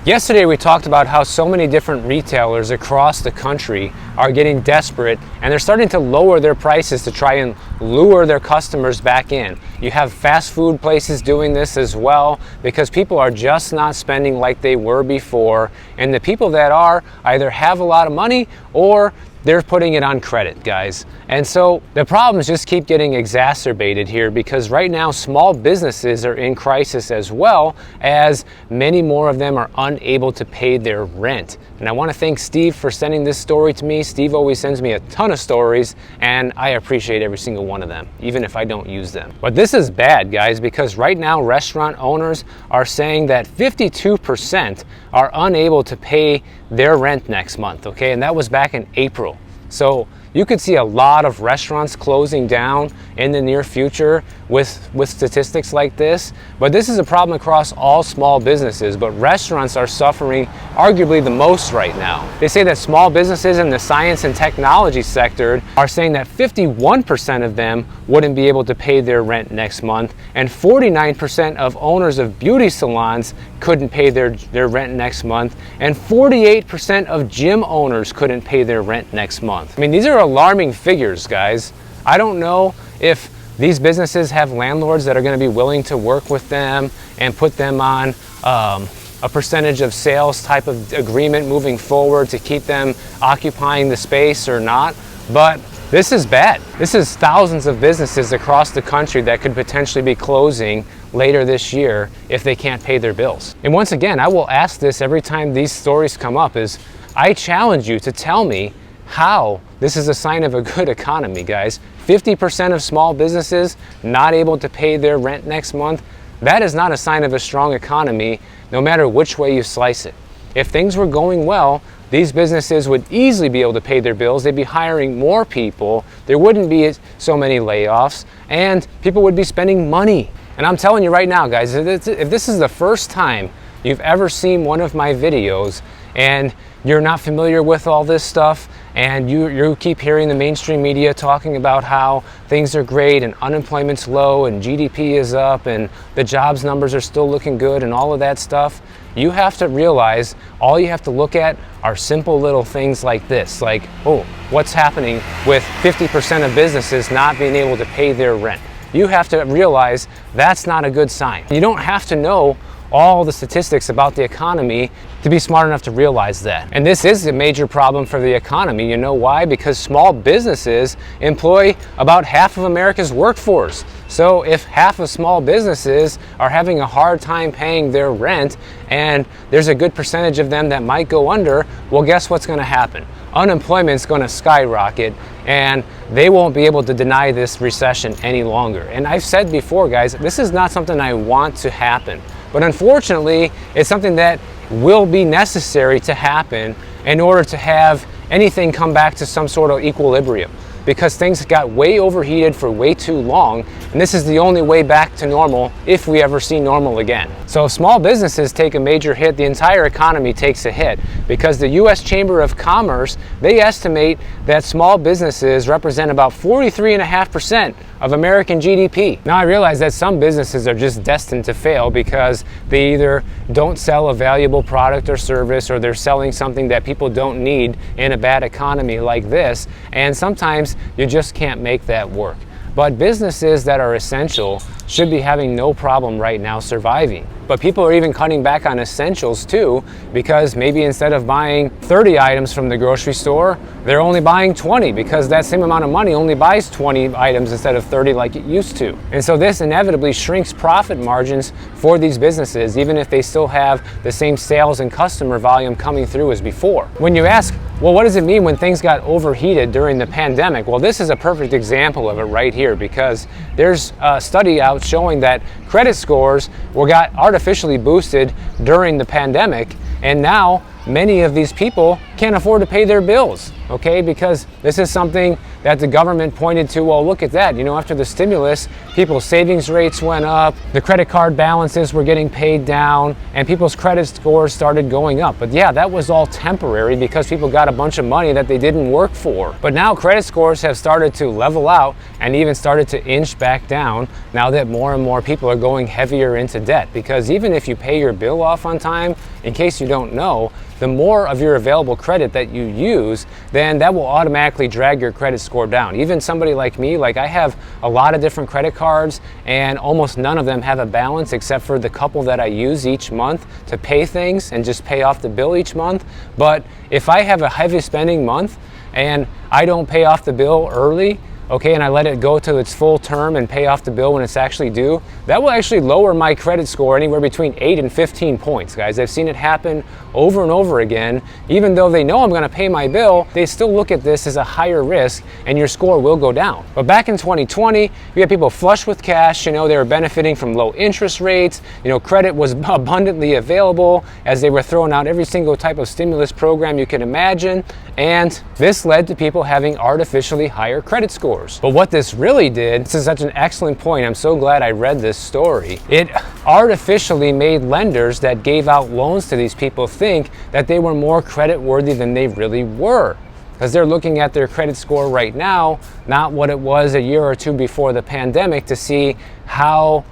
Yesterday we talked about how so many different retailers across the country are getting desperate and they're starting to lower their prices to try and lure their customers back in. You have fast food places doing this as well because people are just not spending like they were before, and the people that are either have a lot of money or they're putting it on credit, guys. And so the problems just keep getting exacerbated here because right now small businesses are in crisis as well, as many more of them are unable to pay their rent. And I want to thank Steve for sending this story to me. Steve always sends me a ton of stories and I appreciate every single one of them, even if I don't use them. But this is bad, guys, because right now restaurant owners are saying that 52% are unable to pay their rent next month, okay? And that was back in April. So you could see a lot of restaurants closing down in the near future with statistics like this. But this is a problem across all small businesses, but restaurants are suffering arguably the most right now. They say that small businesses in the science and technology sector are saying that 51% of them wouldn't be able to pay their rent next month, and 49% of owners of beauty salons couldn't pay their rent next month, and 48% of gym owners couldn't pay their rent next month. I mean, these are alarming figures, guys. I don't know if these businesses have landlords that are going to be willing to work with them and put them on a percentage of sales type of agreement moving forward to keep them occupying the space or not, but this is bad. This is thousands of businesses across the country that could potentially be closing later this year if they can't pay their bills. And once again, I will ask this every time these stories come up, is I challenge you to tell me how this is a sign of a good economy, guys. 50% of small businesses not able to pay their rent next month, that is not a sign of a strong economy, no matter which way you slice it. If things were going well, these businesses would easily be able to pay their bills. They'd be hiring more people. There wouldn't be so many layoffs, and people would be spending money. And I'm telling you right now, guys, if this is the first time you've ever seen one of my videos and you're not familiar with all this stuff, and you keep hearing the mainstream media talking about how things are great and unemployment's low and GDP is up and the jobs numbers are still looking good and all of that stuff, you have to realize all you have to look at are simple little things like this, like, oh, what's happening with 50% of businesses not being able to pay their rent? You have to realize that's not a good sign. You don't have to know all the statistics about the economy to be smart enough to realize that. And this is a major problem for the economy. You know why? Because small businesses employ about half of America's workforce. So if half of small businesses are having a hard time paying their rent and there's a good percentage of them that might go under, well, guess what's going to happen? Unemployment's going to skyrocket and they won't be able to deny this recession any longer. And I've said before, guys, this is not something I want to happen. But unfortunately, it's something that will be necessary to happen in order to have anything come back to some sort of equilibrium, because things got way overheated for way too long, and this is the only way back to normal if we ever see normal again. So if small businesses take a major hit, the entire economy takes a hit, because the U.S. Chamber of Commerce, they estimate that small businesses represent about 43.5% of American GDP. Now I realize that some businesses are just destined to fail because they either don't sell a valuable product or service, or they're selling something that people don't need in a bad economy like this, and sometimes you just can't make that work. But businesses that are essential should be having no problem right now surviving. But people are even cutting back on essentials too, because maybe instead of buying 30 items from the grocery store, they're only buying 20, because that same amount of money only buys 20 items instead of 30 like it used to. And so this inevitably shrinks profit margins for these businesses, even if they still have the same sales and customer volume coming through as before. When you ask, well, what does it mean when things got overheated during the pandemic? Well, this is a perfect example of it right here, because there's a study out showing that credit scores got artificially boosted during the pandemic, and now many of these people can't afford to pay their bills, okay? Because this is something that the government pointed to. Well, look at that, you know, after the stimulus, people's savings rates went up, the credit card balances were getting paid down, and people's credit scores started going up. But yeah, that was all temporary because people got a bunch of money that they didn't work for. But now credit scores have started to level out and even started to inch back down now that more and more people are going heavier into debt. Because even if you pay your bill off on time, in case you don't know, the more of your available credit that you use, then that will automatically drag your credit score down. Even somebody like me, like I have a lot of different credit cards and almost none of them have a balance except for the couple that I use each month to pay things and just pay off the bill each month. But if I have a heavy spending month and I don't pay off the bill early, okay, and I let it go to its full term and pay off the bill when it's actually due, that will actually lower my credit score anywhere between 8 and 15 points, guys. I've seen it happen over and over again. Even though they know I'm gonna pay my bill, they still look at this as a higher risk and your score will go down. But back in 2020, we had people flush with cash, you know, they were benefiting from low interest rates, you know, credit was abundantly available as they were throwing out every single type of stimulus program you can imagine. And this led to people having artificially higher credit scores. But what this really did, this is such an excellent point, I'm so glad I read this story. It artificially made lenders that gave out loans to these people think that they were more credit worthy than they really were. Because they're looking at their credit score right now, not what it was a year or two before the pandemic, to see how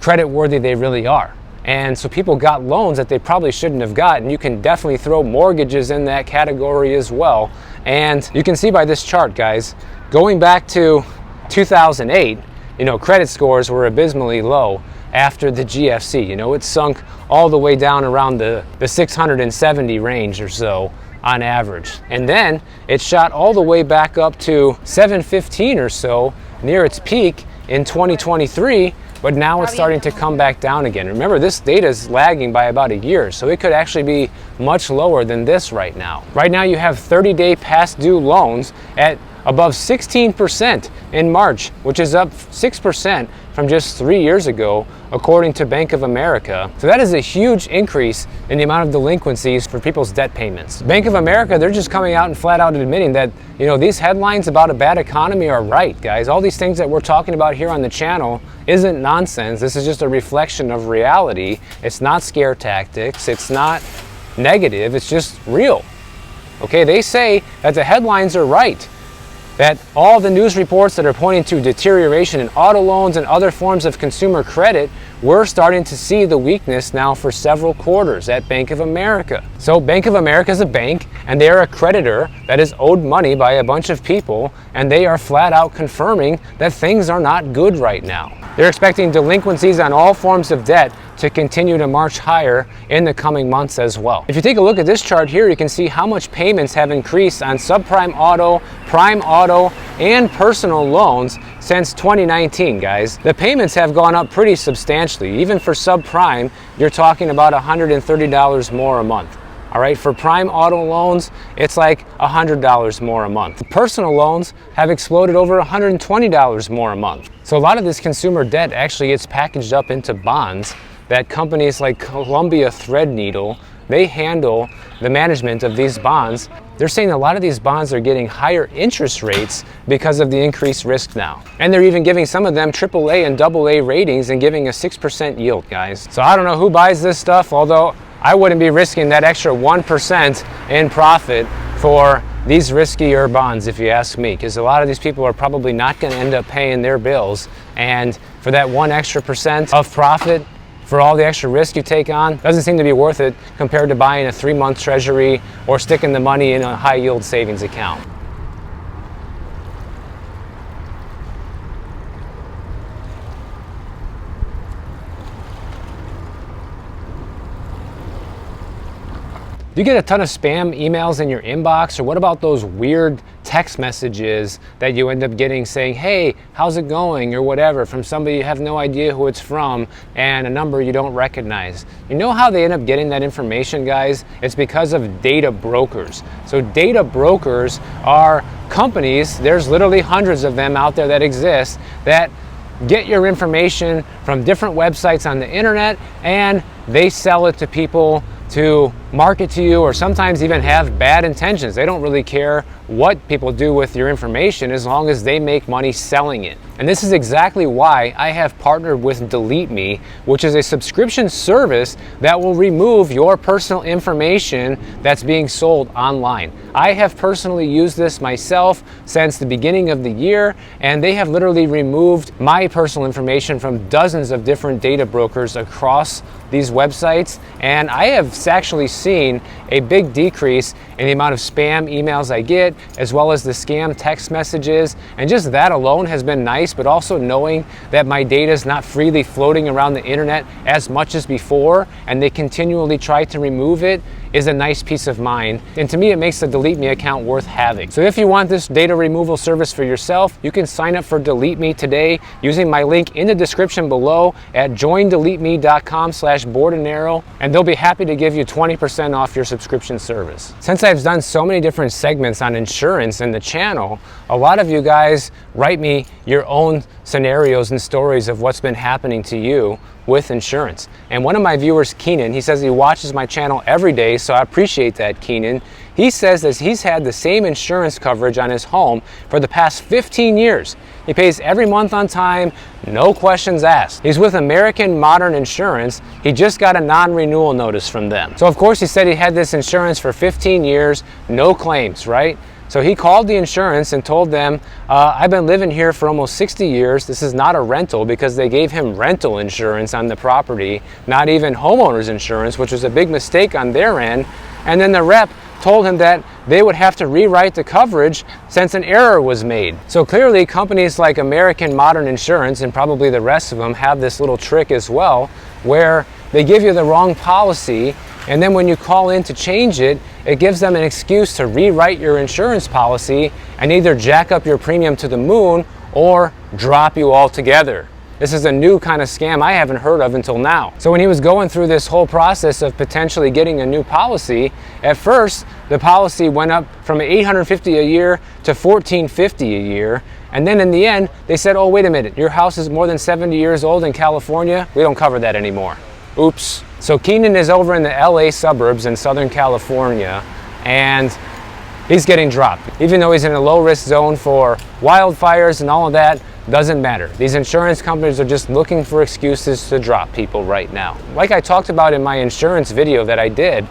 credit worthy they really are. And so people got loans that they probably shouldn't have gotten. You can definitely throw mortgages in that category as well. And you can see by this chart, guys, going back to 2008, you know, credit scores were abysmally low after the GFC. You know, it sunk all the way down around the 670 range or so on average. And then it shot all the way back up to 715 or so near its peak in 2023. But now it's starting to come back down again. Remember, this data is lagging by about a year, so it could actually be much lower than this right now. Right now you have 30-day past due loans at above 16% in March, which is up 6% from just 3 years ago, according to Bank of America. So that is a huge increase in the amount of delinquencies for people's debt payments. Bank of America, they're just coming out and flat out admitting that, you know, these headlines about a bad economy are right, guys. All these things that we're talking about here on the channel isn't nonsense. This is just a reflection of reality. It's not scare tactics. It's not negative. It's just real. Okay, they say that the headlines are right, that all the news reports that are pointing to deterioration in auto loans and other forms of consumer credit, we're starting to see the weakness now for several quarters at Bank of America. So Bank of America is a bank and they are a creditor that is owed money by a bunch of people, and they are flat out confirming that things are not good right now. They're expecting delinquencies on all forms of debt to continue to march higher in the coming months as well. If you take a look at this chart here, you can see how much payments have increased on subprime auto, prime auto, and personal loans since 2019, guys. The payments have gone up pretty substantially. Even for subprime, you're talking about $130 more a month. All right, for prime auto loans, it's like $100 more a month. Personal loans have exploded over $120 more a month. So a lot of this consumer debt actually gets packaged up into bonds that companies like Columbia Threadneedle, they handle the management of these bonds. They're saying a lot of these bonds are getting higher interest rates because of the increased risk now. And they're even giving some of them AAA and AA ratings and giving a 6% yield, guys. So I don't know who buys this stuff, although I wouldn't be risking that extra 1% in profit for these riskier bonds, if you ask me, because a lot of these people are probably not going to end up paying their bills. And for that 1% extra of profit, for all the extra risk you take on, doesn't seem to be worth it compared to buying a 3-month treasury or sticking the money in a high yield savings account. Do you get a ton of spam emails in your inbox? Or what about those weird text messages that you end up getting saying, hey, how's it going, or whatever, from somebody you have no idea who it's from and a number you don't recognize? You know how they end up getting that information, guys? It's because of data brokers. So data brokers are companies, there's literally hundreds of them out there that exist, that get your information from different websites on the internet and they sell it to people to market to you or sometimes even have bad intentions. They don't really care what people do with your information as long as they make money selling it. And this is exactly why I have partnered with Delete Me, which is a subscription service that will remove your personal information that's being sold online. I have personally used this myself since the beginning of the year, and they have literally removed my personal information from dozens of different data brokers across these websites, and I have actually seen a big decrease in the amount of spam emails I get, as well as the scam text messages, and just that alone has been nice. But also knowing that my data is not freely floating around the internet as much as before, and they continually try to remove it, is a nice peace of mind. And to me, it makes the Delete Me account worth having. So if you want this data removal service for yourself, you can sign up for Delete Me today using my link in the description below at joindeleteme.com/boardandarrow, and they'll be happy to give you 20% off your subscription service. Since I've done so many different segments on insurance in the channel, a lot of you guys write me your own scenarios and stories of what's been happening to you with insurance. And one of my viewers, Keenan, he says he watches my channel every day, so I appreciate that, Keenan. He says that he's had the same insurance coverage on his home for the past 15 years. He pays every month on time, no questions asked. He's with American Modern Insurance. He just got a non-renewal notice from them. So of course he said he had this insurance for 15 years, no claims, right? So he called the insurance and told them, I've been living here for almost 60 years. This is not a rental, because they gave him rental insurance on the property, not even homeowner's insurance, which was a big mistake on their end. And then the rep told him that they would have to rewrite the coverage since an error was made. So clearly companies like American Modern Insurance, and probably the rest of them, have this little trick as well, where they give you the wrong policy, and then when you call in to change it, it gives them an excuse to rewrite your insurance policy and either jack up your premium to the moon or drop you altogether. This is a new kind of scam I haven't heard of until now. So when he was going through this whole process of potentially getting a new policy, at first the policy went up from $850 a year to $1,450 a year. And then in the end, they said, oh, wait a minute, your house is more than 70 years old in California. We don't cover that anymore. Oops. So Keenan is over in the LA suburbs in Southern California, and he's getting dropped. Even though he's in a low risk zone for wildfires and all of that, doesn't matter. These insurance companies are just looking for excuses to drop people right now. Like I talked about in my insurance video that I did,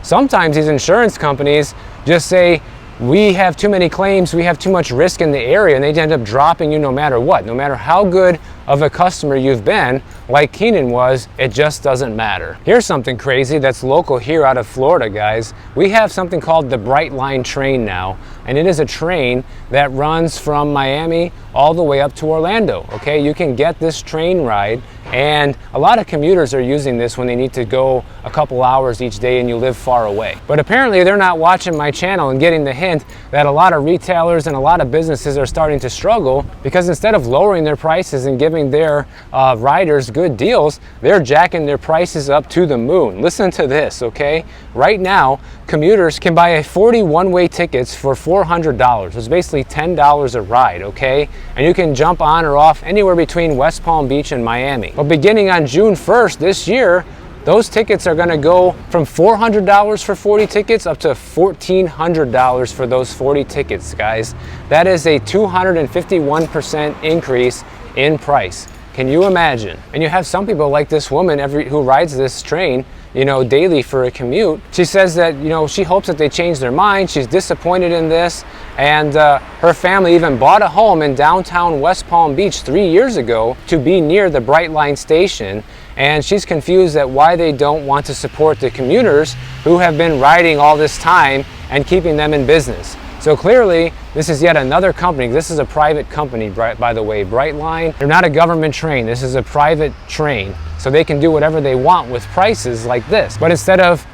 sometimes these insurance companies just say, we have too many claims, we have too much risk in the area, and they end up dropping you no matter what. No matter how good of a customer you've been, like Keenan was, it just doesn't matter. Here's something crazy that's local here out of Florida, guys. We have something called the Bright Line train now, and it is a train that runs from Miami all the way up to Orlando, okay? You can get this train ride, and a lot of commuters are using this when they need to go a couple hours each day and you live far away. But apparently they're not watching my channel and getting the hint that a lot of retailers and a lot of businesses are starting to struggle, because instead of lowering their prices and giving their riders good deals, they're jacking their prices up to the moon. Listen to this, okay? Right now, commuters can buy 40 one-way tickets for $400. It's basically $10 a ride, okay? And you can jump on or off anywhere between West Palm Beach and Miami. But beginning on June 1st this year, those tickets are going to go from $400 for 40 tickets up to $1,400 for those 40 tickets, guys. That is a 251% increase in price. Can you imagine? And you have some people like this woman who rides this train, daily for a commute. She says that, she hopes that they change their mind. She's disappointed in this. And her family even bought a home in downtown West Palm Beach 3 years ago to be near the Bright Line station. And she's confused at why they don't want to support the commuters who have been riding all this time and keeping them in business. So clearly, this is yet another company. This is a private company, by the way, Bright Line. They're not a government train. This is a private train. So they can do whatever they want with prices like this. But instead of,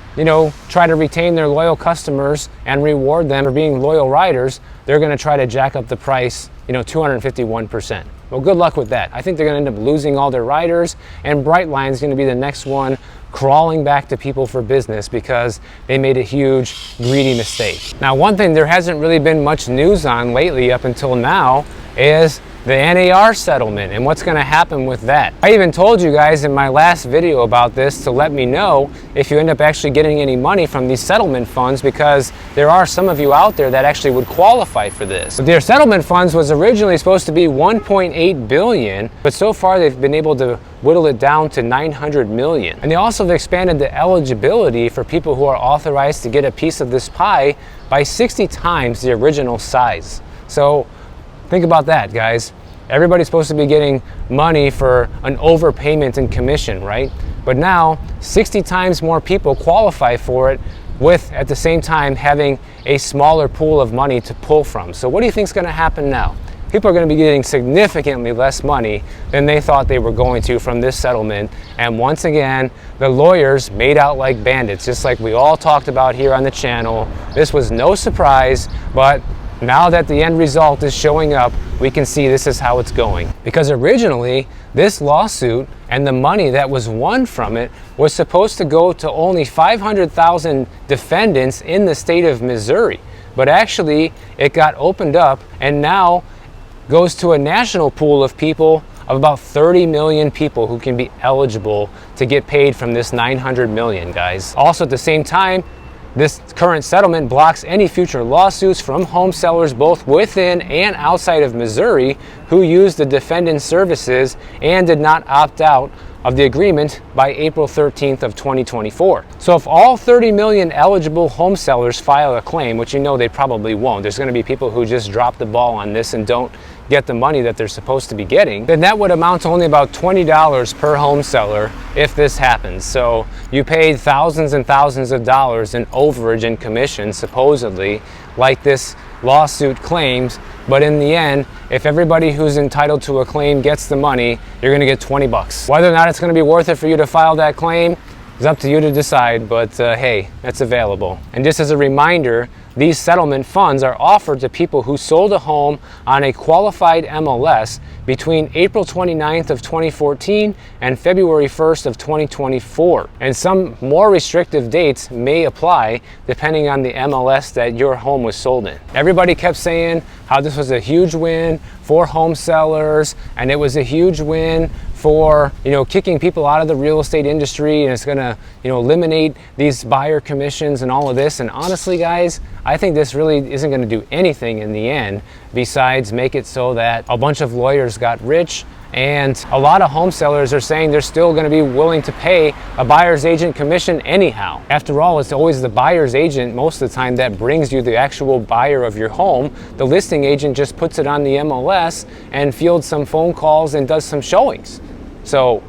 try to retain their loyal customers and reward them for being loyal riders, they're going to try to jack up the price, 251%. Well, good luck with that. I think they're going to end up losing all their riders, and Bright Line is going to be the next one crawling back to people for business because they made a huge, greedy mistake. Now, one thing there hasn't really been much news on lately up until now is the NAR settlement and what's going to happen with that. I even told you guys in my last video about this to let me know if you end up actually getting any money from these settlement funds, because there are some of you out there that actually would qualify for this. Their settlement funds was originally supposed to be 1.8 billion, but so far they've been able to whittle it down to 900 million. And they also have expanded the eligibility for people who are authorized to get a piece of this pie by 60 times the original size. So think about that, guys. Everybody's supposed to be getting money for an overpayment in commission, right? But now 60 times more people qualify for it, with at the same time having a smaller pool of money to pull from. So what do you think is going to happen now? People are going to be getting significantly less money than they thought they were going to from this settlement. And once again, the lawyers made out like bandits, just like we all talked about here on the channel. This was no surprise, but now that the end result is showing up, we can see this is how it's going. Because originally, this lawsuit and the money that was won from it was supposed to go to only 500,000 defendants in the state of Missouri. But actually, it got opened up and now goes to a national pool of people of about 30 million people who can be eligible to get paid from this 900 million, guys. Also, at the same time, this current settlement blocks any future lawsuits from home sellers both within and outside of Missouri who used the defendant's services and did not opt out of the agreement by April 13th of 2024. So if all 30 million eligible home sellers file a claim, which you know they probably won't, there's going to be people who just drop the ball on this and don't get the money that they're supposed to be getting, then that would amount to only about $20 per home seller if this happens. So you paid thousands and thousands of dollars in overage and commission, supposedly, like this lawsuit claims, but in the end, if everybody who's entitled to a claim gets the money, you're gonna get 20 bucks. Whether or not it's gonna be worth it for you to file that claim is up to you to decide, but hey, that's available. And just as a reminder, these settlement funds are offered to people who sold a home on a qualified MLS between April 29th of 2014 and February 1st of 2024. And some more restrictive dates may apply depending on the MLS that your home was sold in. Everybody kept saying how this was a huge win for home sellers, and it was a huge win for, kicking people out of the real estate industry, and it's gonna, eliminate these buyer commissions and all of this. And honestly, guys, I think this really isn't gonna do anything in the end besides make it so that a bunch of lawyers got rich, and a lot of home sellers are saying they're still going to be willing to pay a buyer's agent commission anyhow. After all, it's always the buyer's agent most of the time that brings you the actual buyer of your home. The listing agent just puts it on the MLS and fields some phone calls and does some showings. So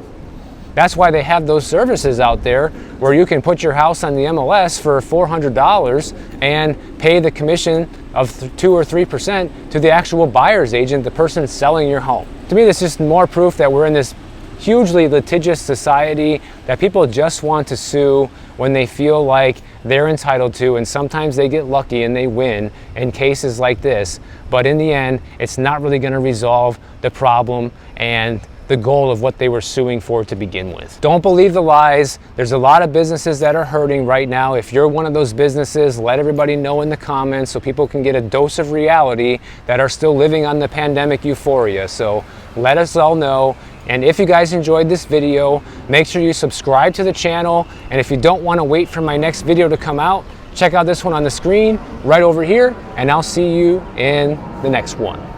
that's why they have those services out there where you can put your house on the MLS for $400 and pay the commission of 2 or 3% to the actual buyer's agent, the person selling your home. To me, this is just more proof that we're in this hugely litigious society, that people just want to sue when they feel like they're entitled to, and sometimes they get lucky and they win in cases like this. But in the end, it's not really going to resolve the problem and the goal of what they were suing for to begin with. Don't believe the lies. There's a lot of businesses that are hurting right now. If you're one of those businesses, let everybody know in the comments so people can get a dose of reality that are still living on the pandemic euphoria. So let us all know. And if you guys enjoyed this video, make sure you subscribe to the channel. And if you don't want to wait for my next video to come out, check out this one on the screen right over here, and I'll see you in the next one.